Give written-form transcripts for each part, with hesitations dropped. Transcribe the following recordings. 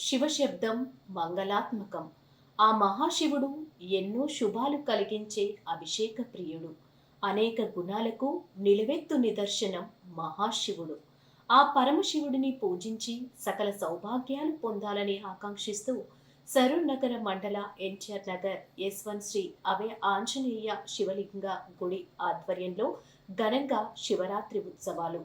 శివశబ్దం మంగళాత్మకం. ఆ మహాశివుడు ఎన్నో శుభాలు కలిగించే అభిషేక ప్రియుడు. అనేక గుణాలకు నిలువెత్తు నిదర్శనం మహాశివుడు. ఆ పరమశివుడిని పూజించి సకల సౌభాగ్యాలు పొందాలని ఆకాంక్షిస్తూ సరూర్ నగర మండల ఎన్టీఆర్ నగర్ S1 శ్రీ అభయ ఆంజనేయ శివలింగ గుడి ఆధ్వర్యంలో ఘనంగా శివరాత్రి ఉత్సవాలు.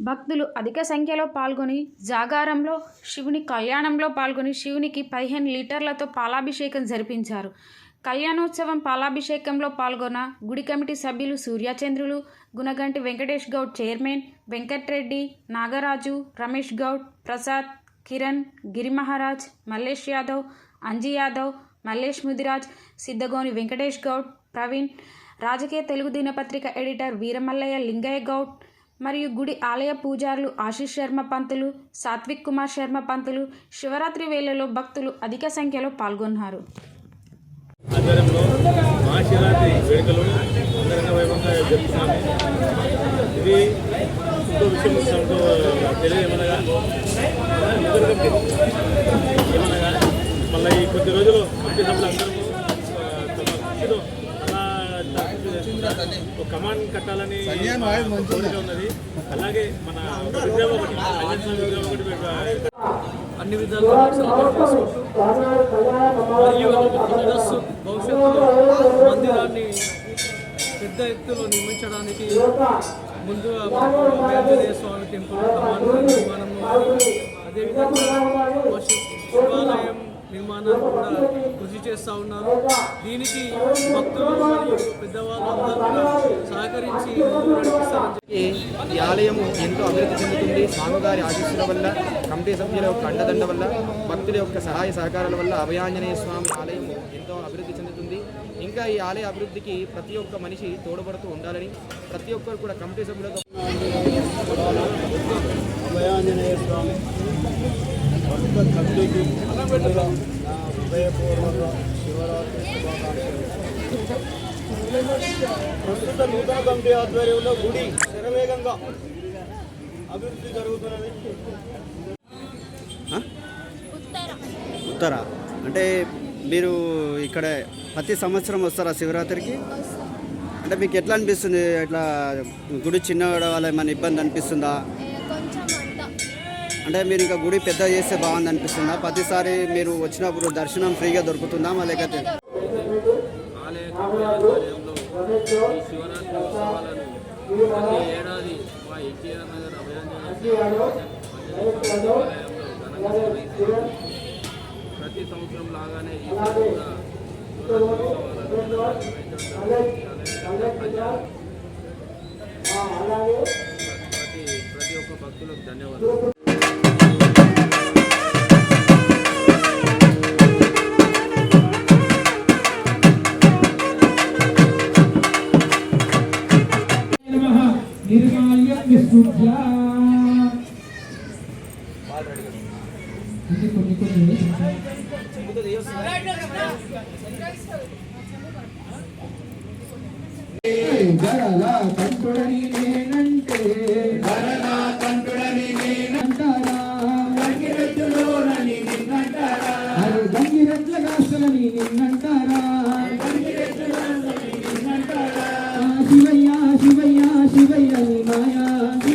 భక్తులు అధిక సంఖ్యలో పాల్గొని జాగారంలో శివుని కళ్యాణంలో పాల్గొని శివునికి 15 లీటర్లతో పాలాభిషేకం జరిపించారు. కళ్యాణోత్సవం పాలాభిషేకంలో పాల్గొన్న గుడి కమిటీ సభ్యులు సూర్యచంద్రులు, గుణగంటి వెంకటేష్ గౌడ్ చైర్మన్, వెంకట్రెడ్డి, నాగరాజు, రమేష్ గౌడ్, ప్రసాద్, కిరణ్, గిరిమహారాజ్, మల్లేష్ యాదవ్, అంజీ యాదవ్, మల్లేష్ ముదిరాజ్, సిద్ధగోని వెంకటేష్ గౌడ్, ప్రవీణ్, రాజకీయ తెలుగు దినపత్రిక ఎడిటర్ వీరమల్లయ్య లింగయ్య గౌడ్ మరియు గుడి ఆలయ పూజారులు ఆశీష్ శర్మ పంతులు, సాత్విక్ కుమార్ శర్మ పంతులు శివరాత్రి వేళలో భక్తులు అధిక సంఖ్యలో పాల్గొన్నారు. ఆధ్వర్యంలో మహాశివరాత్రి వేడుకలు అంగరంగ వైభవంగా జరుపుతున్నాము. ఇది ఇంకో విషయం తెలియమనగా మళ్ళీ ఈ కొద్ది రోజులు కమిటీ సభ్యులు అందరూ తమ కృషితో ఒక కమాండ్ కట్టాలని కోరిక ఉన్నది. అలాగే మన విగ్రహం ఒకటి విగ్రహం ఒకటి అన్ని విధాలుగా మరియు భవిష్యత్తులో మందిరాన్ని పెద్ద ఎత్తులో నిర్మించడానికి ముందుగా ఆంజనేయ స్వామి టెంపుల్ నిర్మాణం, అదేవిధంగా శివాలయం నిర్మాణాన్ని కూడా కృషి చేస్తూ ఉన్నారు. దీనికి భక్తులు మరియు పెద్దవాళ్ళు అందరూ కూడా సహకరించి ఈ ఆలయము ఎంతో అభివృద్ధి చెందుతుంది. స్వామివారి ఆశీస్సుల వల్ల, కమిటీ సభ్యుల యొక్క అండదండ వల్ల, భక్తుల యొక్క సహాయ సహకారాల వల్ల అభయాంజనేయ స్వామి ఆలయం ఎంతో అభివృద్ధి చెందుతుంది. ఇంకా ఈ ఆలయ అభివృద్ధికి ప్రతి ఒక్క మనిషి తోడ్పడుతూ ఉండాలని ప్రతి ఒక్కరు కూడా కమిటీ సభ్యులతో అభయాంజనేయ స్వామి భక్త కమిటీకి హృదయపూర్వక శివరాత్రి శుభాకాంక్షలు. ప్రస్తుత నూతన కమిటీ ఆధ్వర్యంలో గుడి శరవేగంగా అభివృద్ధి జరుగుతున్నది. ఉత్తర అంటే మీరు ఇక్కడ ప్రతి సంవత్సరం వస్తారా శివరాత్రికి? అంటే మీకు ఎట్లా అనిపిస్తుంది? ఇట్లా గుడి చిన్నగా వల్ల ఏమైనా ఇబ్బంది అనిపిస్తుందా? అంటే మీరు ఇంకా గుడి పెద్ద చేస్తే బాగుంది అనిపిస్తుందా? ప్రతిసారి మీరు వచ్చినప్పుడు దర్శనం ఫ్రీగా దొరుకుతుందా? లేకపోతే ఆలయ కమిటీ ఆధ్వర్యంలో ఈ శివరాత్రి ఉత్సవాలను ప్రతి ఏడాది మా ఎన్టీఆర్ నగర్ అభయాంజనేయ ప్రతి సంవత్సరం లాగానే ఈసారి కూడా ప్రతి ఒక్క భక్తులకు ధన్యవాదాలు. కంటుడని నేనంటే గంగిరెట్లగా అసలని నిన్నంటారా? శివయ్య శివయ్య శివయ్య నీ మాయా